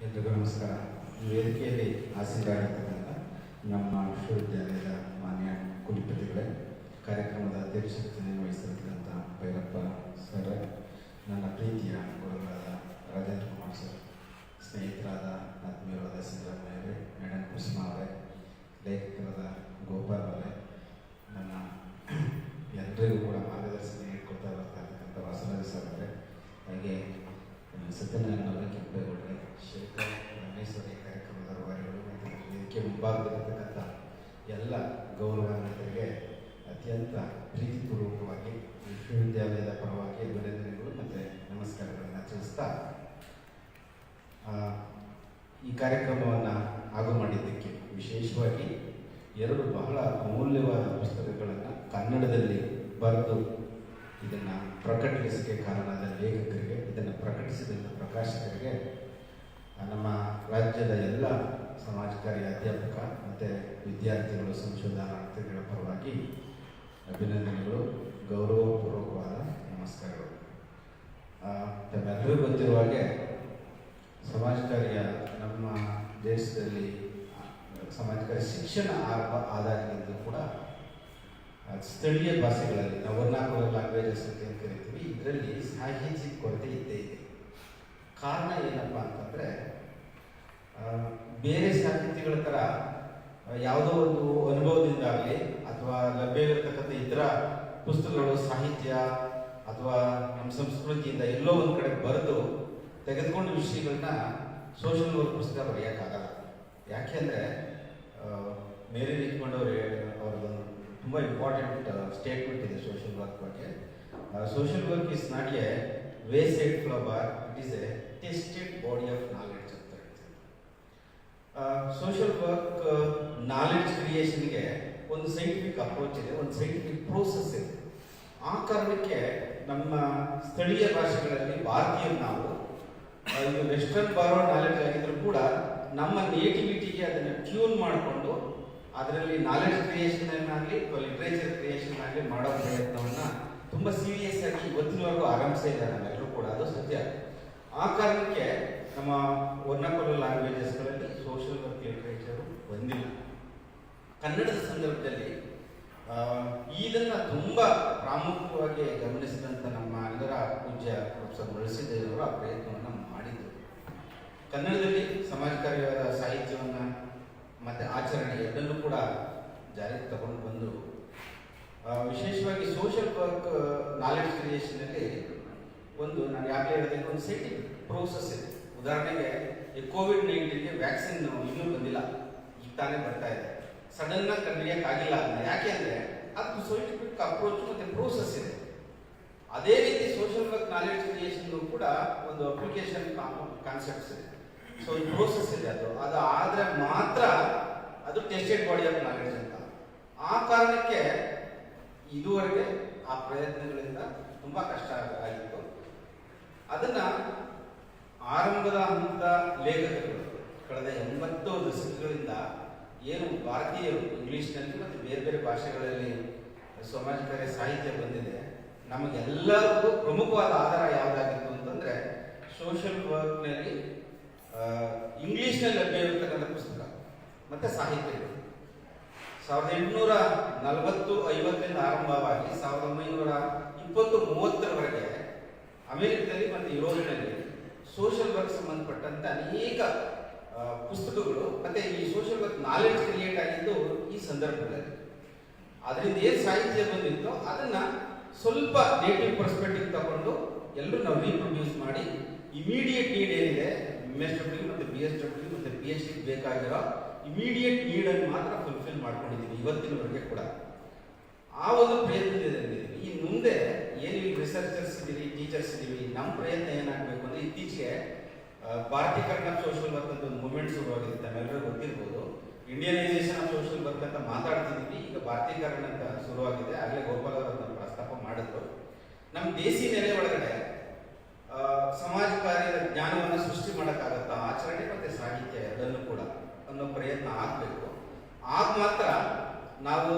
ಎಲ್ರಿಗೂ ನಮಸ್ಕಾರ. ಈ ವೇದಿಕೆಯಲ್ಲಿ ಆಸೀನರಾಗಿರ್ತಕ್ಕಂಥ ನಮ್ಮ ವಿಶ್ವವಿದ್ಯಾಲಯದ ಮಾನ್ಯ ಕುಲಪತಿಗಳೇ, ಕಾರ್ಯಕ್ರಮದ ಅಧ್ಯಕ್ಷತೆಯನ್ನು ವಹಿಸಿರ್ತಕ್ಕಂಥ ಭೈರಪ್ಪ ಸರ್, ನನ್ನ ಪ್ರೀತಿಯ ಗುರುಗಳಾದ ರಾಜೇಂದ್ರ ಕುಮಾರ್ ಸರ್, ಸ್ನೇಹಿತರಾದ ಆತ್ಮೀಯರಾದ ಸಿದ್ದರಾಮಯ್ಯ ಅವರೇ, ಮೇಡಮ್ ಕುಸುಮಾ ಅವರೇ, ಲೇಖಕರಾದ ಗೋಪಾಲ್ ಅವರೇ, ನನ್ನ ಎಲ್ಲರಿಗೂ ಕೂಡ ಮಾರ್ಗದರ್ಶನ ನೀಡ್ಕೊಳ್ತಾ ಬರ್ತಾ ಇರ್ತಕ್ಕಂಥ ವಾಸರಾಜ ಸರ್ ಅವರೇ, ಹಾಗೆ ಸತ್ಯನಾರಾಯಣ ಅವರೇ, ಕೆಂಪೇಗೌಡರೇ, ಶೇಖರ್ ರಮೇಶ್ ಅವರೇ, ಕಾರ್ಯಕ್ರಮದ ರೂವಾರಿಗಳು ಮತ್ತು ವೇದಿಕೆ ಮುಂಭಾಗದಲ್ಲಿರ್ತಕ್ಕಂಥ ಎಲ್ಲ ಗೌರವಾನ್ವಿತರಿಗೆ ಅತ್ಯಂತ ಪ್ರೀತಿಪೂರ್ವಕವಾಗಿ ವಿಶ್ವವಿದ್ಯಾಲಯದ ಪರವಾಗಿ ಅಭಿನಂದನೆಗಳು ಮತ್ತು ನಮಸ್ಕಾರಗಳನ್ನು ತಿಳಿಸ್ತಾ, ಈ ಕಾರ್ಯಕ್ರಮವನ್ನು ಆಗು ಮಾಡಿದ್ದಕ್ಕೆ ವಿಶೇಷವಾಗಿ ಎರಡು ಬಹಳ ಅಮೂಲ್ಯವಾದ ಪುಸ್ತಕಗಳನ್ನು ಕನ್ನಡದಲ್ಲಿ ಬರೆದು ಇದನ್ನು ಪ್ರಕಟಿಸಲಿಕ್ಕೆ ಕಾರಣವಾದ ಲೇಖಕರಿಗೆ, ಇದನ್ನು ಪ್ರಕಟಿಸಿದಂಥ ಪ್ರಕಾಶಕರಿಗೆ, ನಮ್ಮ ರಾಜ್ಯದ ಎಲ್ಲ ಸಮಾಜಕಾರಿ ಅಧ್ಯಾಪಕ ಮತ್ತು ವಿದ್ಯಾರ್ಥಿಗಳು, ಸಂಶೋಧನಾರ್ಥಿಗಳ ಪರವಾಗಿ ಅಭಿನಂದನೆಗಳು, ಗೌರವಪೂರ್ವಕವಾದ ನಮಸ್ಕಾರಗಳು. ತಮ್ಮೆಲ್ಲರಿಗೂ ಗೊತ್ತಿರುವ ಹಾಗೆ ಸಮಾಜಕಾರಿಯ ನಮ್ಮ ದೇಶದಲ್ಲಿ ಸಮಾಜಕಾರಿ ಶಿಕ್ಷಣ ಆಧಾರದಿಂದ ಕೂಡ ಸ್ಥಳೀಯ ಭಾಷೆಗಳಲ್ಲಿ ನಾವು ವರ್ನಾಕ್ಯುಲರ್ ಲ್ಯಾಂಗ್ವೇಜಸ್ ಅಂತ ಏನು ಕರಿತೀವಿ, ಇದರಲ್ಲಿ ಸಾಹಿತ್ಯದ ಕೊರತೆ ಇದ್ದೇ ಇದೆ. ಕಾರಣ ಏನಪ್ಪ ಅಂತಂದರೆ, ಬೇರೆ ಸಾಹಿತ್ಯಗಳ ಥರ ಯಾವುದೋ ಒಂದು ಅನುಭವದಿಂದಾಗಲಿ ಅಥವಾ ಲಭ್ಯವಿರತಕ್ಕಂಥ ಇತರ ಪುಸ್ತಕಗಳು, ಸಾಹಿತ್ಯ ಅಥವಾ ನಮ್ಮ ಸಂಸ್ಕೃತಿಯಿಂದ ಎಲ್ಲೋ ಒಂದು ಕಡೆ ಬರೆದು ತೆಗೆದುಕೊಂಡ ವಿಷಯಗಳನ್ನ ಸೋಷಿಯಲ್ ವರ್ಕ್ ಪುಸ್ತಕ ಬರೆಯೋಕ್ಕಾಗಲ್ಲ. ಯಾಕೆಂದರೆ ಮೇರಿ ನಿಂತ್ಕೊಂಡು ಅವ್ರದ್ದೊಂದು ತುಂಬ ಇಂಪಾರ್ಟೆಂಟ್ ಸ್ಟೇಟ್ಮೆಂಟ್ ಇದೆ ಸೋಷಿಯಲ್ ವರ್ಕ್ ಬಗ್ಗೆ. Social work is not A wasted flower, it is A tested body of knowledge ಅಂತ ಹೇಳ್ತೀವಿ. ಸೋಷಿಯಲ್ ವರ್ಕ್ ನಾಲೆಡ್ಜ್ ಕ್ರಿಯೇಷನ್ಗೆ ಒಂದು ಸೈಂಟಿಫಿಕ್ ಅಪ್ರೋಚ್ ಇದೆ, ಒಂದು ಸೈಂಟಿಫಿಕ್ ಪ್ರೋಸೆಸ್ ಇದೆ. ಆ ಕಾರಣಕ್ಕೆ ನಮ್ಮ ಸ್ಥಳೀಯ ಭಾಷೆಗಳಲ್ಲಿ ಭಾರತೀಯರು ನಾವು ಇದು ವೆಸ್ಟರ್ನ್ ಬಾರೋಡ್ ನಾಲೆಡ್ಜ್ ಆಗಿದ್ರು ಕೂಡ ನಮ್ಮ ನೇಟಿವಿಟಿಗೆ ಅದನ್ನು ಟ್ಯೂನ್ ಮಾಡಿಕೊಂಡು ಅದರಲ್ಲಿ ನಾಲೆಡ್ಜ್ ಕ್ರಿಯೇಷನ್ ಆಗಲಿ ಅಥವಾ ಲಿಟ್ರೇಚರ್ ಕ್ರಿಯೇಷನ್ ಆಗಲಿ ಮಾಡೋ ಪ್ರಯತ್ನವನ್ನು ತುಂಬ ಸೀರಿಯಸ್ ಆಗಿ ಇವತ್ತಿನವರೆಗೂ ಆರಂಭಿಸ್ತಾ ಇದ್ದಾರೆ ನಾವೆಲ್ಲರೂ ಕೂಡ, ಅದು ಸತ್ಯ. ಆ ಕಾರಣಕ್ಕೆ ನಮ್ಮ ವರ್ನಾಕ್ಯುಲರ್ ಲ್ಯಾಂಗ್ವೇಜಸ್ಗಳಲ್ಲಿ ಸೋಷಿಯಲ್ ವರ್ಕ್ ಲಿಟ್ರೇಚರು ಬಂದಿಲ್ಲ. ಕನ್ನಡದ ಸಂದರ್ಭದಲ್ಲಿ ಇದನ್ನು ತುಂಬ ಪ್ರಾಮುಖ್ಯವಾಗಿ ಗಮನಿಸಿದಂಥ ನಮ್ಮ ಎಲ್ಲರ ಪೂಜ್ಯ ಪ್ರೊಫೆಸರ್ ಮರುಳಸಿದ್ದೇವರು ಆ ಪ್ರಯತ್ನವನ್ನು ಮಾಡಿದರು. ಕನ್ನಡದಲ್ಲಿ ಸಮಾಜಕಾರಿಯಾದ ಸಾಹಿತ್ಯವನ್ನು ಮತ್ತು ಆಚರಣೆ ಎರಡನ್ನೂ ಕೂಡ ಜಾರಿಗೆ ತಗೊಂಡು ಬಂದರು. ವಿಶೇಷವಾಗಿ ಸೋಷಿಯಲ್ ವರ್ಕ್ ನಾಲೆಡ್ಜ್ ಕ್ರಿಯೇಷನಲ್ಲಿ ನಾನು ಯಾಕೆ ಹೇಳಿದೆ, ಒಂದು ಸೈಂಟಿಫಿಕ್ ಪ್ರೋಸೆಸ್ ಇದೆ. ಉದಾಹರಣೆಗೆ ಈ ಕೋವಿಡ್-19ಗೆ ವ್ಯಾಕ್ಸಿನ್ ಇನ್ನೂ ಬಂದಿಲ್ಲ, ಈಗ ತಾನೇ ಬರ್ತಾ ಇದೆ. ಸಡನ್ನಾಗಿ ಕಂಡುಹಿಡಿಯೋಕ್ಕಾಗಿಲ್ಲ ಅಂದರೆ ಯಾಕೆ ಅಂದರೆ ಅದು ಸೈಂಟಿಫಿಕ್ ಅಪ್ರೋಚ್ ಮತ್ತು ಪ್ರೋಸೆಸ್ ಇದೆ. ಅದೇ ರೀತಿ ಸೋಷಿಯಲ್ ವರ್ಕ್ ನಾಲೆಡ್ಜ್ ಕ್ರಿಯೇಷನ್ ಕೂಡ ಒಂದು ಅಪ್ಲಿಕೇಶನ್ ಕಾನ್ಸೆಪ್ಟ್ಸ್ ಇದೆ. ಸೊ ಈ ಪ್ರೋಸೆಸ್ ಇದೆ, ಅದು ಆದರೆ ಮಾತ್ರ ಅದು ಟೆಸ್ಟೆಡ್ ಬಾಡಿ ಆಫ್ ನಾಲೆಡ್ಜ್ ಅಂತ. ಆ ಕಾರಣಕ್ಕೆ ಇದುವರೆಗೆ ಆ ಪ್ರಯತ್ನಗಳಿಂದ ತುಂಬ ಕಷ್ಟ ಆಗಿತ್ತು. ಅದನ್ನು ಆರಂಭದ ಹಂತದ ಲೇಖಕರು ಕಳೆದ 80 ದಶಕಗಳಿಂದ ಏನು ಭಾರತೀಯರು ಇಂಗ್ಲೀಷ್ನಲ್ಲಿ ಮತ್ತು ಬೇರೆ ಬೇರೆ ಭಾಷೆಗಳಲ್ಲಿ ಸಮಾಜಕಾರಿ ಸಾಹಿತ್ಯ ಬಂದಿದೆ, ನಮಗೆಲ್ಲರಿಗೂ ಪ್ರಮುಖವಾದ ಆಧಾರ ಯಾವುದಾಗಿತ್ತು ಅಂತಂದರೆ ಸೋಷಿಯಲ್ ವರ್ಕ್ನಲ್ಲಿ ಇಂಗ್ಲೀಷ್ನಲ್ಲಿ ಲಭ್ಯವಿರತಕ್ಕಂಥ ಪುಸ್ತಕ ಮತ್ತು ಸಾಹಿತ್ಯಗಳು. 1840-50 ಆರಂಭವಾಗಿ 1920-30ರವರೆಗೆ ಅಮೆರಿಕದಲ್ಲಿ ಮತ್ತು ಯುರೋಪಿನಲ್ಲಿ ಸೋಷಿಯಲ್ ವರ್ಕ್ ಸಂಬಂಧಪಟ್ಟಂತೆ ಅನೇಕ ಪುಸ್ತಕಗಳು ಮತ್ತು ಈ ಸೋಷಿಯಲ್ ವರ್ಕ್ ನಾಲೆಡ್ಜ್ ಕ್ರಿಯೇಟ್ ಆಗಿದ್ದು ಈ ಸಂದರ್ಭದಲ್ಲಿ. ಅದರಿಂದ ಏನು ಸಾಹಿತ್ಯ ಬಂದಿತ್ತು ಅದನ್ನು ಸ್ವಲ್ಪ ನೇಟಿವ್ ಪರ್ಸ್ಪೆಕ್ಟಿವ್ ತಗೊಂಡು ಎಲ್ಲರೂ ನಾವು ರೀಪ್ರೊಡ್ಯೂಸ್ ಮಾಡಿ ಇಮಿಡಿಯೇಟ್ ನೀಡ್ ಏನಿದೆ MSW ಮತ್ತು BSW ಮತ್ತು PhD ಬೇಕಾಗಿರೋ ಇಮಿಡಿಯೇಟ್ ನೀಡನ್ನು ಮಾತ್ರ ಫುಲ್ಫಿಲ್ ಮಾಡ್ಕೊಂಡಿದ್ದೀವಿ ಇವತ್ತಿನವರೆಗೆ ಕೂಡ. ಆ ಒಂದು ಪ್ರಯತ್ನದಲ್ಲಿ ಈ ಮುಂದೆ ಏನು ರಿಸರ್ಚರ್ಸ್ ಇದ್ದೀವಿ, ಟೀಚರ್ಸ್ ಇದ್ದೀವಿ, ನಮ್ಮ ಪ್ರಯತ್ನ ಏನಾಗಬೇಕು ಅಂದರೆ, ಇತ್ತೀಚೆಗೆ ಭಾರತೀಕರಣ ಆಫ್ ಸೋಷಿಯಲ್ ವರ್ಕ್ ಅಂತ ಒಂದು ಮೂವ್ಮೆಂಟ್ ಶುರುವಾಗಿದೆ, ತಮ್ಮೆಲ್ಲರೂ ಗೊತ್ತಿರ್ಬೋದು. ಇಂಡಿಯನೈಸೇಷನ್ ಆಫ್ ಸೋಷಿಯಲ್ ವರ್ಕ್ ಅಂತ ಮಾತಾಡ್ತಿದ್ದೀವಿ, ಈಗ ಭಾರತೀಕರಣ ಅಂತ ಶುರುವಾಗಿದೆ. ಆಗಲೇ ಗೋಪಾಲ್ ಅವರು ಪ್ರಸ್ತಾಪ ಮಾಡಿದ್ರು. ನಮ್ಮ ದೇಸಿ ನೆಲೆ ಒಳಗಡೆ ಸಮಾಜ ಕಾರ್ಯದ ಜ್ಞಾನವನ್ನು ಸೃಷ್ಟಿ ಮಾಡೋಕ್ಕಾಗತ್ತಾ, ಆಚರಣೆ ಮತ್ತು ಸಾಹಿತ್ಯ ಅದನ್ನು ಕೂಡ ಅನ್ನೋ ಪ್ರಯತ್ನ ಆಗಬೇಕು. ಆಗ ಮಾತ್ರ ನಾವು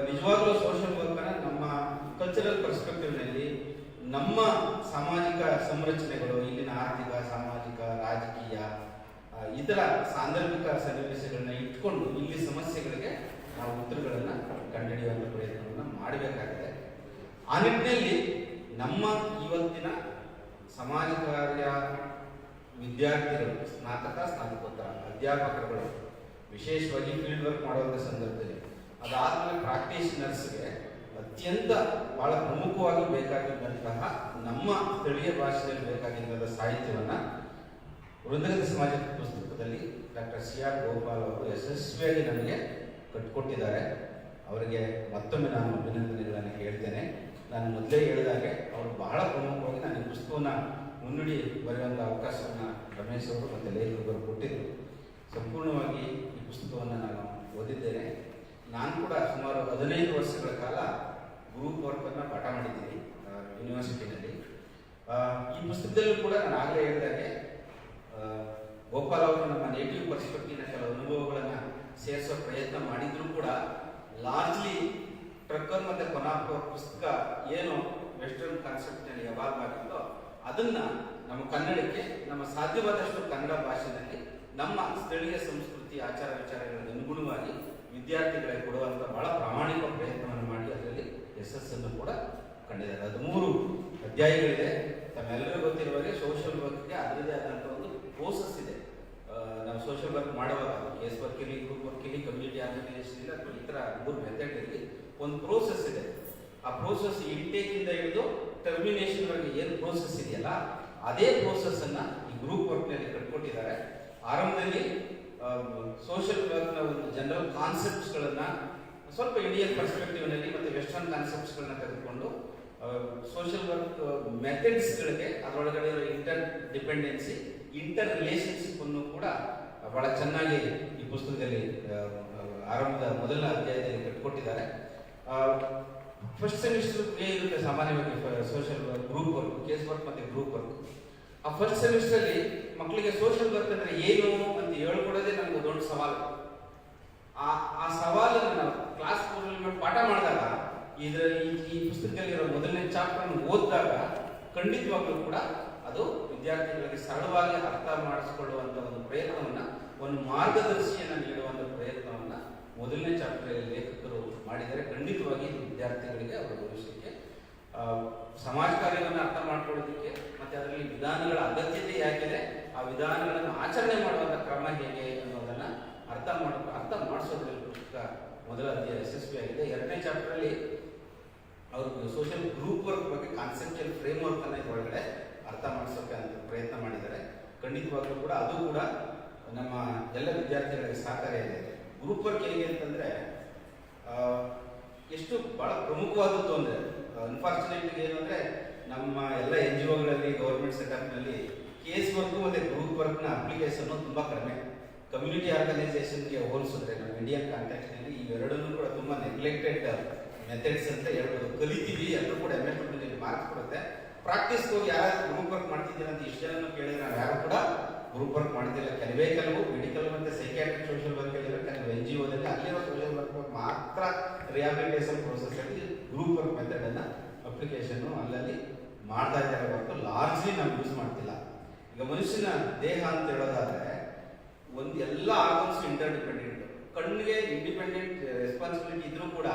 ನಿಜವಾಗ್ಲೂ ಸೋಷಿಯಲ್ ವರ್ಕನ್ನು ನಮ್ಮ ಕಲ್ಚರಲ್ ಪರ್ಸ್ಪೆಕ್ಟಿವ್ನಲ್ಲಿ ನಮ್ಮ ಸಾಮಾಜಿಕ ಸಂರಚನೆಗಳು, ಇಲ್ಲಿನ ಆರ್ಥಿಕ, ಸಾಮಾಜಿಕ, ರಾಜಕೀಯ ಇತರ ಸಾಂದರ್ಭಿಕ ಸನ್ನಿವೇಶಗಳನ್ನ ಇಟ್ಕೊಂಡು ಇಲ್ಲಿ ಸಮಸ್ಯೆಗಳಿಗೆ ನಾವು ಉತ್ತರಗಳನ್ನು ಕಂಡುಹಿಡಿಯುವಂಥ ಪ್ರಯತ್ನವನ್ನು ಮಾಡಬೇಕಾಗಿದೆ. ಆ ನಿಟ್ಟಿನಲ್ಲಿ ನಮ್ಮ ಇವತ್ತಿನ ಸಮಾಜ ಕಾರ್ಯ ವಿದ್ಯಾರ್ಥಿಗಳು, ಸ್ನಾತಕೋತ್ತರ ಅಧ್ಯಾಪಕರುಗಳು, ವಿಶೇಷವಾಗಿ ಫೀಲ್ಡ್ ವರ್ಕ್ ಮಾಡುವಂಥ ಸಂದರ್ಭದಲ್ಲಿ, ಅದಾದಮೇಲೆ ಪ್ರಾಕ್ಟೀಷನರ್ಸ್ಗೆ ಅತ್ಯಂತ ಬಹಳ ಪ್ರಮುಖವಾಗಿ ಬೇಕಾಗಿದ್ದಂತಹ ನಮ್ಮ ಸ್ಥಳೀಯ ಭಾಷೆಯಲ್ಲಿ ಬೇಕಾಗಿದ್ದಂಥ ಸಾಹಿತ್ಯವನ್ನು ವೃಂದಗತ ಸಮಾಜ ಪುಸ್ತಕದಲ್ಲಿ ಡಾಕ್ಟರ್ CR ಗೋಪಾಲ್ ಅವರು ಯಶಸ್ವಿಯಾಗಿ ನಮಗೆ ಕಟ್ಟಿಕೊಟ್ಟಿದ್ದಾರೆ. ಅವರಿಗೆ ಮತ್ತೊಮ್ಮೆ ನಾನು ಅಭಿನಂದನೆಗಳನ್ನು ಹೇಳ್ತೇನೆ. ನಾನು ಮೊದಲೇ ಹೇಳಿದಾಗೆ ಅವರು ಬಹಳ ಪ್ರಮುಖವಾಗಿ ನಾನು ಈ ಪುಸ್ತಕವನ್ನು ಮುನ್ನುಡಿ ಬರೆಯುವಂಥ ಅವಕಾಶವನ್ನು ರಮೇಶ್ ಅವರು ಮತ್ತು ಲೇಖಕರು ಕೊಟ್ಟಿದ್ದರು. ಸಂಪೂರ್ಣವಾಗಿ ಈ ಪುಸ್ತಕವನ್ನು ನಾನು ಓದಿದ್ದೇನೆ. ನಾನು ಕೂಡ ಸುಮಾರು 15 ವರ್ಷಗಳ ಕಾಲ ಗ್ರೂಪ್ ವರ್ಕನ್ನು ಪಾಠ ಮಾಡಿದ್ದೀನಿ ಯೂನಿವರ್ಸಿಟಿನಲ್ಲಿ. ಈ ಪುಸ್ತಕದಲ್ಲೂ ಕೂಡ ನಾನು ಆಗಲೇ ಹೇಳಿದಾಗೆ ಗೋಪಾಲ್ ಅವರು ನಮ್ಮ ನೇಟಿವ್ ಪರ್ಸ್ಪೆಕ್ಟಿವ್ನ ಕೆಲವು ಅನುಭವಗಳನ್ನು ಸೇರಿಸೋ ಪ್ರಯತ್ನ ಮಾಡಿದ್ರು ಕೂಡ ಲಾರ್ಜ್ಲಿ ಟ್ರಕ್ಕರ್ ಮತ್ತು ಕೊನಾಪ್ ಪುಸ್ತಕ ಏನು ವೆಸ್ಟರ್ನ್ ಕಾನ್ಸೆಪ್ಟ್ನಲ್ಲಿ ಎವಾಲ್ವ್ ಆಗಿತ್ತೋ ಅದನ್ನು ನಮ್ಮ ಕನ್ನಡಕ್ಕೆ ನಮ್ಮ ಸಾಧ್ಯವಾದಷ್ಟು ಕನ್ನಡ ಭಾಷೆಯಲ್ಲಿ ನಮ್ಮ ಸ್ಥಳೀಯ ಸಂಸ್ಕೃತಿ ಆಚಾರ ವಿಚಾರಗಳಿಗೆ ಅನುಗುಣವಾಗಿ ವಿದ್ಯಾರ್ಥಿಗಳಿಗೆ ಕೊಡುವಂಥ ಬಹಳ ಪ್ರಾಮಾಣಿಕ ಪ್ರಯತ್ನವನ್ನು ಮಾಡಿ ಅದರಲ್ಲಿ ಯಶಸ್ಸನ್ನು ಕೂಡ ಕಂಡಿದ್ದಾರೆ. 13 ಅಧ್ಯಾಯಗಳಿದೆ. ತಮ್ಮೆಲ್ಲರಿಗೂ ಗೊತ್ತಿರುವಾಗೆ ಸೋಷಿಯಲ್ ವರ್ಕ್ಗೆ ಅದರದೇ ಆದಂಥ ಒಂದು ಪ್ರೋಸೆಸ್ ಇದೆ. ನಾವು ಸೋಷಿಯಲ್ ವರ್ಕ್ ಮಾಡುವಾಗ ಕೇಸ್ ವರ್ಕ್ ಇರಲಿ, ಗ್ರೂಪ್ ವರ್ಕ್ ಇರಲಿ, ಕಮ್ಯುನಿಟಿ ಆರ್ಗನೈಸೇಷನ್ ಇಲ್ಲ ಅಥವಾ ಈ ಥರ 3 ಮೆಥಡ್ ಇರಲಿ, ಒಂದು ಪ್ರೋಸೆಸ್ ಇದೆ. ಆ ಪ್ರೋಸೆಸ್ ಇಂಟೇಕಿಂದ ಹಿಡಿದು ಟರ್ಮಿನೇಷನ್ವರೆಗೆ ಏನು ಪ್ರೋಸೆಸ್ ಇದೆಯಲ್ಲ ಅದೇ ಪ್ರೋಸೆಸ್ಸನ್ನು ಈ ಗ್ರೂಪ್ ವರ್ಕ್ನಲ್ಲಿ ಕಟ್ಕೊಟ್ಟಿದ್ದಾರೆ. ಆರಂಭದಲ್ಲಿ ಸೋಷಿಯಲ್ ವರ್ಕ್ನ ಒಂದು ಜನರಲ್ ಕಾನ್ಸೆಪ್ಟ್ಸ್ಗಳನ್ನು ಸ್ವಲ್ಪ ಇಂಡಿಯನ್ ಪರ್ಸ್ಪೆಕ್ಟಿವ್ನಲ್ಲಿ ಮತ್ತು ವೆಸ್ಟರ್ನ್ ಕಾನ್ಸೆಪ್ಟ್ಸ್ಗಳನ್ನ ತೆಗೆದುಕೊಂಡು ಸೋಷಿಯಲ್ ವರ್ಕ್ ಮೆಥಡ್ಸ್ಗಳಿಗೆ ಅದರೊಳಗಡೆ ಇರೋ ಇಂಟರ್ ಡಿಪೆಂಡೆನ್ಸಿ, ಇಂಟರ್ ರಿಲೇಷನ್ಶಿಪ್ ಅನ್ನು ಕೂಡ ಬಹಳ ಚೆನ್ನಾಗಿ ಈ ಪುಸ್ತಕದಲ್ಲಿ ಆರಂಭದ ಮೊದಲ ಅಧ್ಯಾಯದಲ್ಲಿ ಕಟ್ಟಿಕೊಟ್ಟಿದ್ದಾರೆ. ಫಸ್ಟ್ ಸೆಮಿಸ್ಟರ್ ಇರುತ್ತೆ ಸಾಮಾನ್ಯವಾಗಿ social group work, case work ಮತ್ತು ಗ್ರೂಪ್ ವರ್ಕ್. ಆ ಫಸ್ಟ್ ಸೆಮಿಸ್ಟರಲ್ಲಿ ಮಕ್ಕಳಿಗೆ ಸೋಷಿಯಲ್ ವರ್ಕ್ ಅಂದರೆ ಏನು ಅಂತ ಹೇಳ್ಕೊಡೋದೇ ನಮ್ಗೆ ದೊಡ್ಡ ಸವಾಲು. ಆ ಸವಾಲನ್ನು ನಾವು ಕ್ಲಾಸ್ ಪಾಠ ಮಾಡಿದಾಗ ಈ ಪುಸ್ತಕದಲ್ಲಿರೋ ಮೊದಲನೇ ಚಾಪ್ಟರ್ ಓದಿದಾಗ ಖಂಡಿತವಾಗ್ಲೂ ಕೂಡ ಅದು ವಿದ್ಯಾರ್ಥಿಗಳಿಗೆ ಸರಳವಾಗಿ ಅರ್ಥ ಮಾಡಿಸಿಕೊಳ್ಳುವಂಥ ಒಂದು ಪ್ರಯತ್ನವನ್ನು, ಒಂದು ಮಾರ್ಗದರ್ಶಿಯನ್ನು ನೀಡುವಂಥ ಪ್ರಯತ್ನವನ್ನು ಮೊದಲನೇ ಚಾಪ್ಟರ್ ಲೇಖಕರು ಮಾಡಿದರೆ ಖಂಡಿತವಾಗಿ ವಿದ್ಯಾರ್ಥಿಗಳಿಗೆ ಅವರ ಭವಿಷ್ಯಕ್ಕೆ ಸಮಾಜ ಕಾರ್ಯವನ್ನು ಅರ್ಥ ಮಾಡ್ಕೊಳ್ಳೋದಕ್ಕೆ ಮತ್ತು ಅದರಲ್ಲಿ ವಿಧಾನಗಳ ಅಗತ್ಯತೆ ಯಾಕಿದೆ, ಆ ವಿಧಾನಗಳನ್ನು ಆಚರಣೆ ಮಾಡುವಂಥ ಕ್ರಮ ಹೇಗೆ ಅನ್ನೋದನ್ನು ಅರ್ಥ ಮಾಡಿಸೋದ್ರಲ್ಲಿ ಪುಸ್ತಕ ಮೊದಲ ಅಧ್ಯಾಯ ಯಶಸ್ವಿಯಾಗಿದೆ. 2ನೇ ಚಾಪ್ಟರಲ್ಲಿ ಅವರು ಸೋಷಿಯಲ್ ಗ್ರೂಪ್ ವರ್ಕ್ ಬಗ್ಗೆ ಕಾನ್ಸೆಪ್ಚುಯಲ್ ಫ್ರೇಮ್ ವರ್ಕ್ ಅನ್ನ ಒಳಗಡೆ ಅರ್ಥ ಮಾಡಿಸೋಕೆ ಅಂತ ಪ್ರಯತ್ನ ಮಾಡಿದ್ದಾರೆ. ಖಂಡಿತವಾಗ್ಲೂ ಕೂಡ ಅದು ಕೂಡ ನಮ್ಮ ಎಲ್ಲ ವಿದ್ಯಾರ್ಥಿಗಳಿಗೆ ಸಹಕಾರಿಯಾಗಿದೆ. ಗ್ರೂಪ್ ವರ್ಕ್ ಹೇಗೆ ಅಂತಂದ್ರೆ ಎಷ್ಟು ಬಹಳ ಪ್ರಮುಖವಾದದ್ದು ಅಂದರೆ, ಅನ್ಫಾರ್ಚುನೇಟ್ಲಿ ಏನಂದ್ರೆ ನಮ್ಮ ಎಲ್ಲ NGOಗಳಲ್ಲಿ ಗೌರ್ಮೆಂಟ್ ಸೆಟಪ್ನಲ್ಲಿ ಕೇಸ್ ವರ್ಕ್ ಮತ್ತು ಗ್ರೂಪ್ ವರ್ಕ್ನ ಅಪ್ಲಿಕೇಶನ್ ತುಂಬ ಕಡಿಮೆ. ಕಮ್ಯುನಿಟಿ ಆರ್ಗನೈಸೇಷನ್ಗೆ ಹೋಲಿಸಿದ್ರೆ ನಮ್ಮ ಇಂಡಿಯನ್ ಕಾಂಟ್ಯಾಕ್ಟ್ನಲ್ಲಿ ಇವೆರಡನ್ನೂ ಕೂಡ ತುಂಬ ನೆಗ್ಲೆಕ್ಟೆಡ್ ಮೆಥಡ್ಸ್ ಅಂತ ಹೇಳ್ಬೋದು. ಕಲಿತೀವಿ, ಎಲ್ಲರೂ ಕೂಡ MSW ಮಾರ್ಕ್ಸ್ ಕೊಡುತ್ತೆ. ಪ್ರಾಕ್ಟೀಸ್ಗೆ ಹೋಗಿ ಯಾರು ಗ್ರೂಪ್ ವರ್ಕ್ ಮಾಡ್ತಿದ್ದೀರಾ ಅಂತ ಇಷ್ಟು ಜನ ಕೇಳಿದ್ರೆ ನಾವು ಯಾರು ಕೂಡ ಗ್ರೂಪ್ ವರ್ಕ್ ಮಾಡ್ತಿಲ್ಲ. ಕೆಲವು ಮೆಡಿಕಲ್ ಮತ್ತು ಸೈಕ್ಯಾಟ್ರಿಕ್ ಸೋಷಿಯಲ್ ವರ್ಕ್ ಹೇಳಿದ್ರೆ ಕೆಲವು NGOದಲ್ಲಿ ಅಲ್ಲಿರೋ ಸೋಷಿಯಲ್ ವರ್ಕ್ ಮಾತ್ರ ರಿಹಾಬಿಲಿಟೇಷನ್ ಪ್ರೋಸೆಸ್ಸಲ್ಲಿ ಗ್ರೂಪ್ ವರ್ಕ್ ಮೆಥಡನ್ನು ಅಪ್ಲಿಕೇಶನ್ನು ಅಲ್ಲಲ್ಲಿ ಮಾಡ್ತಾ ಇದ್ದಾರೆ ಹೊರತು ಲಾರ್ಜ್ಲಿ ನಾವು ಯೂಸ್ ಮಾಡ್ತಿಲ್ಲ. ಈಗ ಮನುಷ್ಯನ ದೇಹ ಅಂತ ಹೇಳೋದಾದ್ರೆ ಒಂದು ಎಲ್ಲ ಆರ್ಗನ್ಸ್ ಇಂಟರ್ ಡಿಪೆಂಡೆಂಟ್. ಕಣ್ಣಿಗೆ ಇಂಡಿಪೆಂಡೆಂಟ್ ರೆಸ್ಪಾನ್ಸಿಬಿಲಿಟಿ ಇದ್ರೂ ಕೂಡ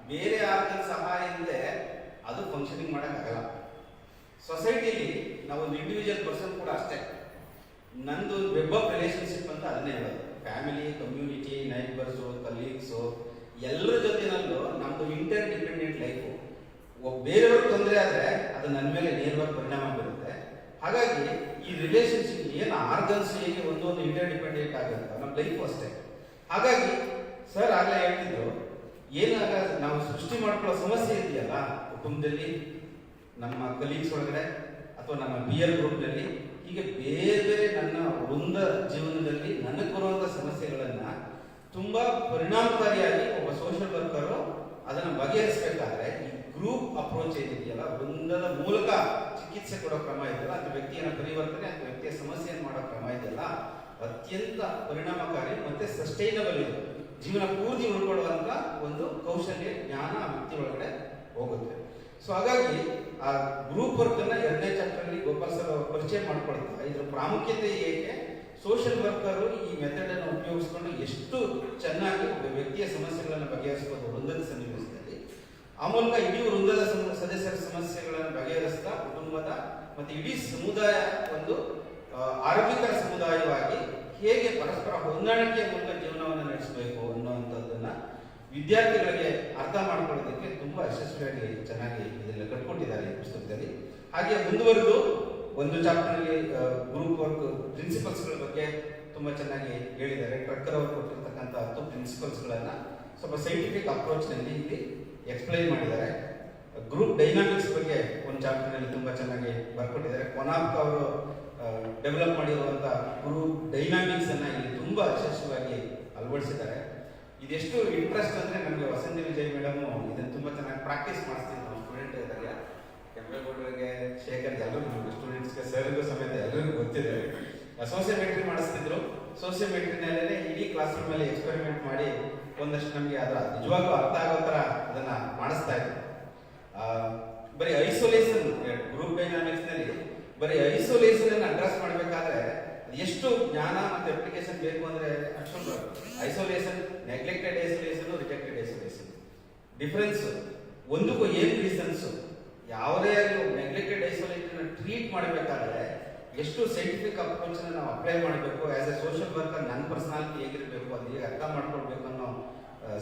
ಬೇರೆ ಆರ್ಗನ್ ಸಹಾಯ ಇಲ್ಲದೆ ಅದು ಫಂಕ್ಷನಿಂಗ್ ಮಾಡೋಕ್ಕಾಗಲ್ಲ. ಸೊಸೈಟಿಲಿ ನಾವು ಒಂದು ಇಂಡಿವಿಜುವಲ್ ಪರ್ಸನ್ ಕೂಡ ಅಷ್ಟೇ. ನಂದು ವೆಬ್ ಆಫ್ ರಿಲೇಶನ್ಶಿಪ್ ಅಂತ ಅದನ್ನೇ ಹೇಳೋದು. ಫ್ಯಾಮಿಲಿ, ಕಮ್ಯುನಿಟಿ, ನೈಬರ್ಸು, ಕಲೀಗ್ಸು ಎಲ್ಲರ ಜೊತೆನಲ್ಲೂ ನಮ್ಮದು ಇಂಟರ್ ಡಿಪೆಂಡೆಂಟ್ ಲೈಫು. ಬೇರೆಯವ್ರಿಗೆ ತೊಂದರೆ ಆದರೆ ಅದು ನನ್ನ ಮೇಲೆ ನೇರವಾಗಿ ಪರಿಣಾಮ ಬೀರುತ್ತೆ. ಹಾಗಾಗಿ ಈ ರಿಲೇಶನ್ಶಿಪ್ ಏನು ಆರ್ಗನ್ಸ್ ಹೇಗೆ ಒಂದೊಂದು ಇಂಟರ್ ಡಿಪೆಂಡೆಂಟ್ ಆಗುತ್ತೆ, ನಮ್ಮ ಲೈಫು ಅಷ್ಟೇ. ಹಾಗಾಗಿ ಸರ್ ಆಗಲೇ ಹೇಳ್ತಿದ್ರು, ಏನಾಗ ನಾವು ಸೃಷ್ಟಿ ಮಾಡ್ಕೊಳ್ಳೋ ಸಮಸ್ಯೆ ಇದೆಯಲ್ಲ ಕುಟುಂಬದಲ್ಲಿ, ನಮ್ಮ ಕಲೀಗ್ಸ್ ಒಳಗಡೆ ಅಥವಾ ನಮ್ಮ ಬಿಯರ್ ಗ್ರೂಪ್ನಲ್ಲಿ, ಹೀಗೆ ಬೇರೆ ಬೇರೆ ನನ್ನ ವೃಂದ ಜೀವನದಲ್ಲಿ ನನಗೆ ಬರುವಂಥ ಸಮಸ್ಯೆಗಳನ್ನು ತುಂಬ ಪರಿಣಾಮಕಾರಿಯಾಗಿ ಒಬ್ಬ ಸೋಷಿಯಲ್ ವರ್ಕರು ಅದನ್ನು ಬಗೆಹರಿಸಬೇಕಾದ್ರೆ ಈ ಗ್ರೂಪ್ ಅಪ್ರೋಚ್ ಏನಿದೆಯಲ್ಲ, ವೃಂದದ ಮೂಲಕ ಚಿಕಿತ್ಸೆ ಕೊಡೋ ಕ್ರಮ ಇದೆಯಲ್ಲ, ಅಥವಾ ವ್ಯಕ್ತಿಯನ್ನು ಪರಿವರ್ತನೆ ಅಥವಾ ವ್ಯಕ್ತಿಯ ಸಮಸ್ಯೆಯನ್ನು ಮಾಡೋ ಕ್ರಮ ಇದೆಯಲ್ಲ, ಅತ್ಯಂತ ಪರಿಣಾಮಕಾರಿ ಮತ್ತೆ ಸಸ್ಟೈನಬಲ್ ಇದೆ. ಜೀವನ ಪೂರ್ತಿ ಉಳ್ಕೊಳ್ಳುವಂಥ ಒಂದು ಕೌಶಲ್ಯ, ಜ್ಞಾನ ಆ ವ್ಯಕ್ತಿ ಒಳಗಡೆ ಹೋಗುತ್ತೆ. ಸೊ ಹಾಗಾಗಿ ಆ ಗ್ರೂಪ್ ವರ್ಕ್ ಅನ್ನ 2ನೇ ಚಾಪ್ಟರ್ ಅಲ್ಲಿ ಗೋಪಾಲ್ ಸರ್ ಪರಿಚಯ ಮಾಡ್ಕೊಳ್ತಾರೆ. ಇದ್ರ ಪ್ರಾಮುಖ್ಯತೆ ಏಕೆ, ಸೋಷಿಯಲ್ ವರ್ಕರು ಈ ಮೆಥಡ್ ಅನ್ನು ಉಪಯೋಗಿಸ್ಕೊಂಡು ಎಷ್ಟು ಚೆನ್ನಾಗಿ ಒಬ್ಬ ವ್ಯಕ್ತಿಯ ಸಮಸ್ಯೆಗಳನ್ನು ಬಗೆಹರಿಸಬಹುದು ವೃಂದದ ಸನ್ನಿವೇಶದಲ್ಲಿ. ಆ ಮೂಲಕ ಇಡೀ ವೃಂದದ ಸದಸ್ಯರ ಸಮಸ್ಯೆಗಳನ್ನು ಬಗೆಹರಿಸ್ತಾ ಕುಟುಂಬದ ಮತ್ತು ಇಡೀ ಸಮುದಾಯ ಒಂದು ಆರೋಗ್ಯಕರ ಸಮುದಾಯವಾಗಿ ಹೇಗೆ ಪರಸ್ಪರ ಹೊಂದಾಣಿಕೆಯ ಮೂಲಕ ಜೀವನವನ್ನು ನಡೆಸಬೇಕು ಅನ್ನುವಂಥದ್ದನ್ನ ವಿದ್ಯಾರ್ಥಿಗಳಿಗೆ ಅರ್ಥ ಮಾಡ್ಕೊಳ್ಳೋದಕ್ಕೆ ತುಂಬಾ ಯಶಸ್ವಿಯಾಗಿ ಚೆನ್ನಾಗಿ ಇದೆಲ್ಲ ಕಟ್ಕೊಟ್ಟಿದ್ದಾರೆ ಈ ಪುಸ್ತಕದಲ್ಲಿ. ಹಾಗೆ ಮುಂದುವರೆದು ಒಂದು ಚಾಪ್ಟರ್ನಲ್ಲಿ ಗ್ರೂಪ್ ವರ್ಕ್ ಪ್ರಿನ್ಸಿಪಲ್ಸ್ಗಳ ಬಗ್ಗೆ ತುಂಬಾ ಚೆನ್ನಾಗಿ ಹೇಳಿದ್ದಾರೆ. ಟ್ರಕ್ಕರ್ ಅವರು ಕೊಟ್ಟಿರ್ತಕ್ಕಂಥ 10 ಪ್ರಿನ್ಸಿಪಲ್ಸ್ಗಳನ್ನ ಸ್ವಲ್ಪ ಸೈಂಟಿಫಿಕ್ ಅಪ್ರೋಚ್ನಲ್ಲಿ ಇಲ್ಲಿ ಎಕ್ಸ್ಪ್ಲೈನ್ ಮಾಡಿದ್ದಾರೆ. ಗ್ರೂಪ್ ಡೈನಾಮಿಕ್ಸ್ ಬಗ್ಗೆ ಒಂದು ಚಾಪ್ಟರ್ನಲ್ಲಿ ತುಂಬಾ ಚೆನ್ನಾಗಿ ಬರ್ಕೊಟ್ಟಿದ್ದಾರೆ. ಕೊನಾಪ್ ಅವರು ಡೆವಲಪ್ ಮಾಡಿರುವಂತಹ ಗ್ರೂಪ್ ಡೈನಾಮಿಕ್ಸ್ ಅನ್ನ ಇಲ್ಲಿ ತುಂಬಾ ಯಶಸ್ವಿಯಾಗಿ ಅಳವಡಿಸಿದ್ದಾರೆ. ಇದೆಷ್ಟು ಇಂಟ್ರೆಸ್ಟ್ ಅಂದ್ರೆ ನಮಗೆ ವಸಂತಿ ವಿಜಯ್ ಮೇಡಮ್ ಇದನ್ನು ತುಂಬಾ ಚೆನ್ನಾಗಿ ಪ್ರಾಕ್ಟೀಸ್ ಮಾಡಿಸ್ತಿದ್ರು ಸ್ಟೂಡೆಂಟ್ ಇದ್ದಾಗ. ಕೆಂಪೇಗೌಡರಿಗೆ, ಶೇಖರ್, ಎಲ್ಲರೂ ನಮಗೆ ಸ್ಟೂಡೆಂಟ್ಸ್ಗೆ, ಸರ್ಗೂ ಸಮೇತ ಎಲ್ಲರಿಗೂ ಗೊತ್ತಿದೆ. ಸೋಸಿಯೋಮೆಟ್ರಿ ಮಾಡಿಸ್ತಿದ್ರು. ಸೋಸಿಯೋಮೆಟ್ರಿನಲ್ಲೇ ಇಡೀ ಕ್ಲಾಸ್ ರೂಮ್ ಅಲ್ಲಿ ಎಕ್ಸ್ಪೆರಿಮೆಂಟ್ ಮಾಡಿ ಒಂದಷ್ಟು ನಮಗೆ ಅದರ ನಿಜವಾಗ್ಲೂ ಅರ್ಥ ಆಗೋ ಥರ ಅದನ್ನ ಮಾಡಿಸ್ತಾ ಇದ್ರು. ಬರೀ ಐಸೋಲೇಷನ್ ಗ್ರೂಪ್ ಡೈನಾಮಿಕ್ಸ್ ನಲ್ಲಿ ಬರೀ ಐಸೋಲೇಷನ್ ಅನ್ನು ಅಡ್ರೆಸ್ ಮಾಡಬೇಕಾದ್ರೆ ಎಷ್ಟು ಜ್ಞಾನ ಮತ್ತು ಅಪ್ಲಿಕೇಶನ್ ಬೇಕು ಅಂದ್ರೆ ಅಷ್ಟೊಂದು. Isolation, neglected isolation, rejected isolation difference ಒಂದಕ್ಕೂ ಏನು ರೀಸನ್ಸ್, ಯಾವುದೇ ನೆಗ್ಲೆಕ್ಟೆಡ್ ಐಸೋಲೇಷನ್ ಟ್ರೀಟ್ ಮಾಡಬೇಕಾದ್ರೆ ಎಷ್ಟು ಸೈಂಟಿಫಿಕ್ ಅಪ್ರೋಚ್ ನಾವು ಅಪ್ಲೈ ಮಾಡಬೇಕು. ಆಸ್ ಎ ಸೋಷಿಯಲ್ ವರ್ಕರ್ ನನ್ನ ಪರ್ಸನಾಲಿಟಿ ಹೇಗಿರಬೇಕು, ಅದು ಹೇಗೆ ಅರ್ಥ ಮಾಡ್ಕೊಳ್ಬೇಕು ಅನ್ನೋ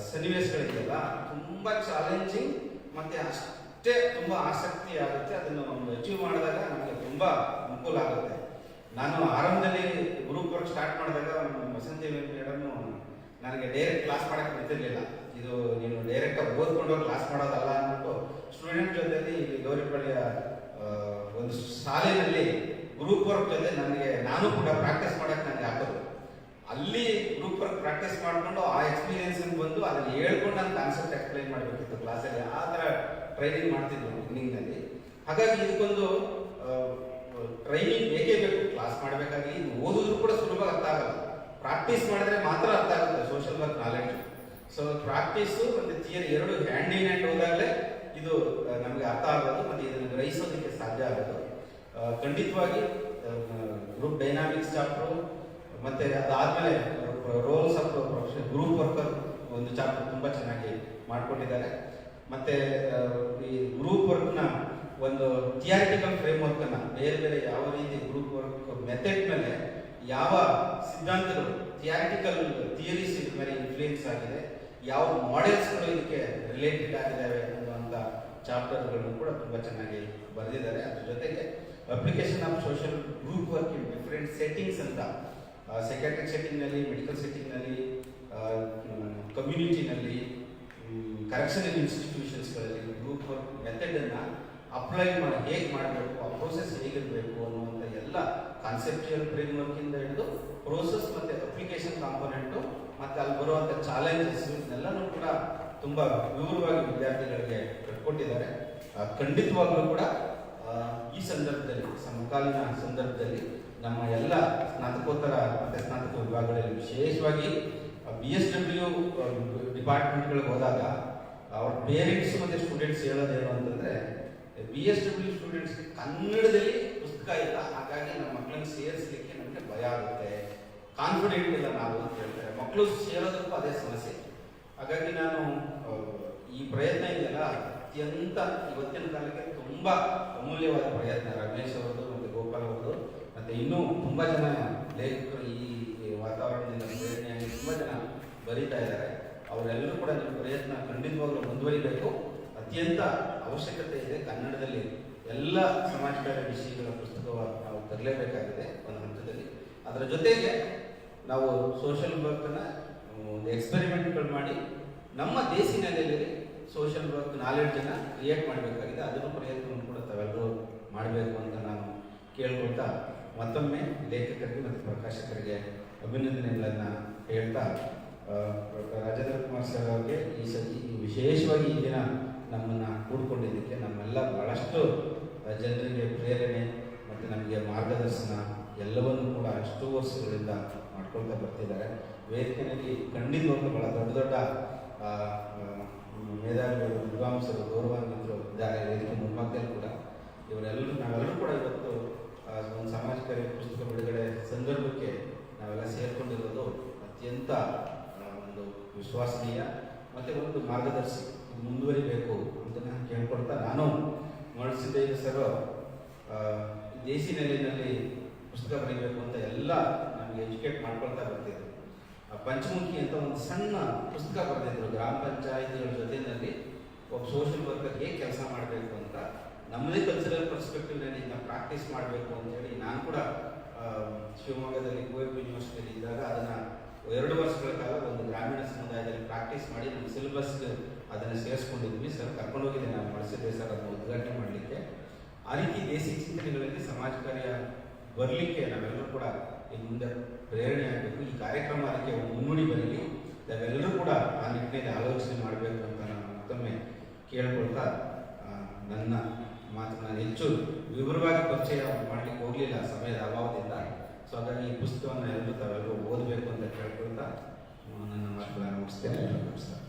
ಸನ್ನಿವೇಶಗಳಿದೆಯಲ್ಲ ತುಂಬಾ ಚಾಲೆಂಜಿಂಗ್ ಮತ್ತೆ ಅಷ್ಟೇ ತುಂಬಾ ಆಸಕ್ತಿ ಆಗುತ್ತೆ. ಅದನ್ನು ಅಚೀವ್ ಮಾಡಿದಾಗ ನಮಗೆ ತುಂಬಾ ಅನುಕೂಲ ಆಗುತ್ತೆ. ನಾನು ಆರಂಭದಲ್ಲಿ ಗ್ರೂಪ್ ವರ್ಕ್ ಸ್ಟಾರ್ಟ್ ಮಾಡಿದಾಗ ವಸಂತಿ ಮೇಡಮ್ ನನಗೆ ಡೈರೆಕ್ಟ್ ಕ್ಲಾಸ್ ಮಾಡಕ್ಕೆ ಬಿಡ್ತಿರ್ಲಿಲ್ಲ. ಇದು ನೀನು ಡೈರೆಕ್ಟ್ ಓದ್ಕೊಂಡು ಕ್ಲಾಸ್ ಮಾಡೋದಲ್ಲ ಅಂದ್ಬಿಟ್ಟು ಸ್ಟೂಡೆಂಟ್ ಜೊತೆಲಿ ಗೌರಿಪಳ್ಳಿಯ ಒಂದು ಶಾಲೆಯಲ್ಲಿ ಗ್ರೂಪ್ ವರ್ಕ್ ಜೊತೆ ನಾನು ಕೂಡ ಪ್ರಾಕ್ಟೀಸ್ ಮಾಡಕ್ಕೆ ನನಗೆ ಹಾಕೋದು. ಅಲ್ಲಿ ಗ್ರೂಪ್ ವರ್ಕ್ ಪ್ರಾಕ್ಟೀಸ್ ಮಾಡಿಕೊಂಡು ಆ ಎಕ್ಸ್ಪೀರಿಯನ್ಸ್ ಬಂದು ಅದನ್ನ ಹೇಳ್ಕೊಂಡು ನಾನು ಕಾನ್ಸೆಪ್ಟ್ ಎಕ್ಸ್ಪ್ಲೈನ್ ಮಾಡಬೇಕಿತ್ತು ಕ್ಲಾಸಲ್ಲಿ. ಆ ಥರ ಟ್ರೈನಿಂಗ್ ಮಾಡ್ತಿದ್ರು ಬಿಗಿನಿಂಗ್ನಲ್ಲಿ. ಹಾಗಾಗಿ ಇದಕ್ಕೊಂದು ಟ್ರೈನಿಂಗ್ ಬೇಕೇ ಬೇಕು. ಕ್ಲಾಸ್ ಮಾಡಬೇಕಾಗಿ ಓದಿದ್ರು ಕೂಡ ಸುಲಭ ಅರ್ಥ ಆಗಲ್ಲ, ಪ್ರಾಕ್ಟೀಸ್ ಮಾಡಿದ್ರೆ ಮಾತ್ರ ಅರ್ಥ ಆಗುತ್ತೆ social work knowledge. So practice ಮತ್ತು ಥಿಯರಿ ಎರಡು ಹ್ಯಾಂಡ್ ಇನ್ ಹ್ಯಾಂಡ್ ಹೋದಾಗಲೇ ಇದು ನಮಗೆ ಅರ್ಥ ಆಗೋದು ಮತ್ತು ಇದನ್ನು ಗ್ರಹಿಸೋದಕ್ಕೆ ಸಾಧ್ಯ ಆಗೋದು. ಖಂಡಿತವಾಗಿ ಗ್ರೂಪ್ ಡೈನಾಮಿಕ್ಸ್ ಚಾಪ್ಟರ್ ಮತ್ತೆ ಅದಾದ್ಮೇಲೆ ರೋಲ್ಸ್ ಆಫ್ ಗ್ರೂಪ್ ವರ್ಕರ್ ಒಂದು ಚಾಪ್ಟರ್ ತುಂಬಾ ಚೆನ್ನಾಗಿ ಮಾಡ್ಕೊಂಡಿದ್ದಾರೆ. ಮತ್ತೆ ಈ ಗ್ರೂಪ್ ವರ್ಕ್ನ ಒಂದು ಥಿಯರಿಟಿಕಲ್ ಫ್ರೇಮ್ ವರ್ಕ್ ಅನ್ನ ಬೇರೆ ಬೇರೆ ಯಾವ ರೀತಿ ಗ್ರೂಪ್ ವರ್ಕ್ ಮೆಥಡ್ ಮೇಲೆ ಯಾವ ಸಿದ್ಧಾಂತಗಳು ಥಿಯರಿಟಿಕಲ್ ಥಿಯರೀಸ್ ಇದ್ರ ಮೇಲೆ ಇನ್ಫ್ಲೂಯೆನ್ಸ್ ಆಗಿದೆ, ಯಾವ ಮಾಡೆಲ್ಸ್ಗಳು ಇದಕ್ಕೆ ರಿಲೇಟೆಡ್ ಆಗಿದ್ದಾವೆ ಅನ್ನುವಂಥ ಚಾಪ್ಟರ್ಗಳನ್ನು ಕೂಡ ತುಂಬಾ ಚೆನ್ನಾಗಿ ಬರೆದಿದ್ದಾರೆ. ಅದ್ರ ಜೊತೆಗೆ application of social group work in different settings ಅಂತ ಸೈಕ್ಯಾಟ್ರಿಕ್ ಸೆಟ್ಟಿಂಗ್ನಲ್ಲಿ, ಮೆಡಿಕಲ್ ಸೆಟ್ಟಿಂಗ್ನಲ್ಲಿ, ಕಮ್ಯುನಿಟಿನಲ್ಲಿ, ಕರೆಕ್ಷನಲ್ ಇನ್ಸ್ಟಿಟ್ಯೂಷನ್ಸ್ಗಳಲ್ಲಿ ಗ್ರೂಪ್ ವರ್ಕ್ ಮೆಥಡನ್ನು ಅಪ್ಲೈ ಮಾಡಿ ಹೇಗೆ ಮಾಡಬೇಕು, ಆ ಪ್ರೋಸೆಸ್ ಹೇಗಿರಬೇಕು ಅನ್ನುವಂಥ ಎಲ್ಲ ಕಾನ್ಸೆಪ್ಚುಯಲ್ ಫ್ರೇಮ್ ವರ್ಕಿಂದ ಹಿಡಿದು ಪ್ರೋಸೆಸ್ ಮತ್ತು ಅಪ್ಲಿಕೇಶನ್ ಕಾಂಪೋನೆಂಟು ಮತ್ತು ಅಲ್ಲಿ ಬರುವಂಥ ಚಾಲೆಂಜಸ್ ಇದನ್ನೆಲ್ಲನೂ ಕೂಡ ತುಂಬ ವಿವರವಾಗಿ ವಿದ್ಯಾರ್ಥಿಗಳಿಗೆ ಕಟ್ಕೊಟ್ಟಿದ್ದಾರೆ. ಖಂಡಿತವಾಗ್ಲೂ ಕೂಡ ಈ ಸಂದರ್ಭದಲ್ಲಿ ಸಮಕಾಲೀನ ಸಂದರ್ಭದಲ್ಲಿ ನಮ್ಮ ಎಲ್ಲ ಸ್ನಾತಕೋತ್ತರ ಮತ್ತು ಸ್ನಾತಕ ವಿಭಾಗಗಳಲ್ಲಿ ವಿಶೇಷವಾಗಿ BSW ಡಿಪಾರ್ಟ್ಮೆಂಟ್ಗಳಿಗೆ ಹೋದಾಗ ಅವ್ರ ಪೇರೆಂಟ್ಸ್ ಮತ್ತು ಸ್ಟೂಡೆಂಟ್ಸ್ ಹೇಳೋದೇನು ಅಂತಂದರೆ, BSW ಸ್ಟೂಡೆಂಟ್ಸ್ಗೆ ಕನ್ನಡದಲ್ಲಿ ಪುಸ್ತಕ ಇಲ್ಲ, ಹಾಗಾಗಿ ನಮ್ಮ ಮಕ್ಕಳನ್ನು ಸೇರಿಸಲಿಕ್ಕೆ ನಮಗೆ ಭಯ ಆಗುತ್ತೆ, ಕಾನ್ಫಿಡೆಂಟ್ ಇಲ್ಲ ನಾವು ಅಂತ ಹೇಳ್ತಾರೆ. ಮಕ್ಕಳು ಸೇರೋದಕ್ಕೂ ಅದೇ ಸಮಸ್ಯೆ. ಹಾಗಾಗಿ ನಾನು ಈ ಪ್ರಯತ್ನ ಇದೆಯಲ್ಲ ಅತ್ಯಂತ ಇವತ್ತಿನ ಕಾಲಕ್ಕೆ ತುಂಬ ಅಮೂಲ್ಯವಾದ ಪ್ರಯತ್ನ. ರಮೇಶ್ ಅವರದು ಮತ್ತು ಗೋಪಾಲ್ ಅವರದು ಮತ್ತು ಇನ್ನೂ ತುಂಬ ಜನ ಲೇಖಕರು ಈ ವಾತಾವರಣದಿಂದ ಪ್ರೇರಣೆಯಾಗಿ ತುಂಬ ಜನ ಬರೀತಾ ಇದ್ದಾರೆ. ಅವರೆಲ್ಲರೂ ಕೂಡ ನಿಮ್ಮ ಪ್ರಯತ್ನ ಖಂಡಿತವಾಗ್ಲೂ ಮುಂದುವರಿಬೇಕು. ಅತ್ಯಂತ ಅವಶ್ಯಕತೆ ಇದೆ. ಕನ್ನಡದಲ್ಲಿ ಎಲ್ಲ ಸಮಾಜಕಾರಿ ವಿಷಯಗಳ ಪುಸ್ತಕವನ್ನು ನಾವು ತರಲೇಬೇಕಾಗಿದೆ ಒಂದು ಹಂತದಲ್ಲಿ. ಅದರ ಜೊತೆಗೆ ನಾವು ಸೋಷಿಯಲ್ ವರ್ಕ್ನ ಒಂದು ಎಕ್ಸ್ಪೆರಿಮೆಂಟ್ಗಳು ಮಾಡಿ ನಮ್ಮ ದೇಸಿ ನೆಲೆಯಲ್ಲಿ ಸೋಷಿಯಲ್ ವರ್ಕ್ ನಾಲೆಡ್ಜನ್ನು ಕ್ರಿಯೇಟ್ ಮಾಡಬೇಕಾಗಿದೆ. ಅದನ್ನು ಪ್ರಯತ್ನವನ್ನು ಕೂಡ ತಾವೆಲ್ಲರೂ ಮಾಡಬೇಕು ಅಂತ ನಾನು ಕೇಳ್ಕೊಳ್ತಾ ಮತ್ತೊಮ್ಮೆ ಲೇಖಕರಿಗೆ ಮತ್ತು ಪ್ರಕಾಶಕರಿಗೆ ಅಭಿನಂದನೆಗಳನ್ನು ಹೇಳ್ತಾ, ರಾಜೇಂದ್ರ ಕುಮಾರ್ ಸರ್ ಅವರಿಗೆ ಈ ವಿಶೇಷವಾಗಿ ಈ ದಿನ ನಮ್ಮನ್ನು ಕೂಡ್ಕೊಂಡಿದ್ದಕ್ಕೆ, ನಮ್ಮೆಲ್ಲ ಬಹಳಷ್ಟು ಜನರಿಗೆ ಪ್ರೇರಣೆ ಮತ್ತು ನಮಗೆ ಮಾರ್ಗದರ್ಶನ ಎಲ್ಲವನ್ನೂ ಕೂಡ ಅಷ್ಟು ವರ್ಷಗಳಿಂದ ಮಾಡ್ಕೊಳ್ತಾ ಬರ್ತಿದ್ದಾರೆ. ವೇದಿಕೆಯಲ್ಲಿ ಖಂಡಿತವಾಗ್ಲೂ ಬಹಳ ದೊಡ್ಡ ದೊಡ್ಡ ಮೇಧಾವಿಗಳು, ವಿದ್ವಾಂಸರು, ಗೌರವಾನ್ವಿತರು ಇದ್ದಾರೆ ವೇದಿಕೆ ಮುಂಭಾಗದಲ್ಲಿ ಕೂಡ. ನಾವೆಲ್ಲರೂ ಕೂಡ ಇವತ್ತು ಒಂದು ಸಮಾಜಕಾರಿ ಪುಸ್ತಕ ಬಿಡುಗಡೆ ಸಂದರ್ಭಕ್ಕೆ ಅತ್ಯಂತ ಒಂದು ವಿಶ್ವಾಸನೀಯ ಮತ್ತು ಒಂದು ಮಾರ್ಗದರ್ಶಿ. ಇದು ಮುಂದುವರಿಬೇಕು ಅಂತ ನಾನು ಕೇಳ್ಕೊಳ್ತಾ, ನಾನು ಮರುಳಸಿದ್ದೇಶ್ವರ ಸರ್ ದೇಸಿ ನೆಲೆಯಲ್ಲಿ ಪುಸ್ತಕ ಬರೀಬೇಕು ಅಂತ ಎಲ್ಲ ನಮಗೆ ಎಜುಕೇಟ್ ಮಾಡ್ಕೊಳ್ತಾ ಬರ್ತಿದ್ರು. ಪಂಚಮುಖಿ ಅಂತ ಒಂದು ಸಣ್ಣ ಪುಸ್ತಕ ಬರೆದಿದ್ರು, ಗ್ರಾಮ ಪಂಚಾಯಿತಿಗಳ ಜೊತೆಯಲ್ಲಿ ಒಬ್ಬ ಸೋಷಿಯಲ್ ವರ್ಕರ್ ಹೇಗೆ ಕೆಲಸ ಮಾಡಬೇಕು ಅಂತ, ನಮ್ಮದೇ ಕಲ್ಚರಲ್ ಪರ್ಸ್ಪೆಕ್ಟಿವ್ನಲ್ಲಿ ಇದನ್ನ ಪ್ರಾಕ್ಟೀಸ್ ಮಾಡಬೇಕು ಅಂತೇಳಿ ನಾನು ಕೂಡ ಶಿವಮೊಗ್ಗದಲ್ಲಿ ಕುವೆಂಪು ಯೂನಿವರ್ಸಿಟಿಯಲ್ಲಿ ಇದ್ದಾಗ ಅದನ್ನು 2 ವರ್ಷಗಳ ಕಾಲ ಒಂದು ಗ್ರಾಮೀಣ ಸಮುದಾಯದಲ್ಲಿ ಪ್ರಾಕ್ಟೀಸ್ ಮಾಡಿ ನಮ್ಮ ಸಿಲೆಬಸ್ಗೆ ಅದನ್ನು ಸೇರಿಸ್ಕೊಂಡಿದ್ವಿ. ಸರ್ ಕರ್ಕೊಂಡೋಗಿದ್ದೆ ನಾನು ಬಳಸಿದ್ದೆ ಸರ್ ಅದನ್ನು ಉದ್ಘಾಟನೆ ಮಾಡಲಿಕ್ಕೆ. ಆ ರೀತಿ ದೇಸಿ ಚಿಂತನೆಗಳಲ್ಲಿ ಸಮಾಜ ಕಾರ್ಯ ಬರಲಿಕ್ಕೆ ನಾವೆಲ್ಲರೂ ಕೂಡ ಇನ್ನು ಮುಂದೆ ಪ್ರೇರಣೆ ಆಗಬೇಕು. ಈ ಕಾರ್ಯಕ್ರಮ ಅದಕ್ಕೆ ಒಂದು ಮುನ್ನುಡಿ ಬರಲಿ, ನಾವೆಲ್ಲರೂ ಕೂಡ ಆ ನಿಟ್ಟಿನಲ್ಲಿ ಆಲೋಚನೆ ಮಾಡಬೇಕು ಅಂತ ನಾನು ಮತ್ತೊಮ್ಮೆ ಕೇಳ್ಕೊಳ್ತಾ ನನ್ನ ಮಾತನ್ನು ಹೆಚ್ಚು ವಿವರವಾಗಿ ಪರಿಚಯ ಮಾಡಲಿಕ್ಕೆ ಹೋಗಲಿಲ್ಲ ಸಮಯದ ಅಭಾವದಿಂದ. ಸೊ ಹಾಗಾಗಿ ಈ ಪುಸ್ತಕವನ್ನು ಎಲ್ಲರೂ ತಾವೆಲ್ಲರೂ ಓದಬೇಕು ಅಂತ ಕೇಳ್ಕೊಳ್ತಾ ನನ್ನ ಮಾತುಗಳನ್ನು ಮುಗಿಸ್ತೇನೆ. ನಮಸ್ಕಾರ.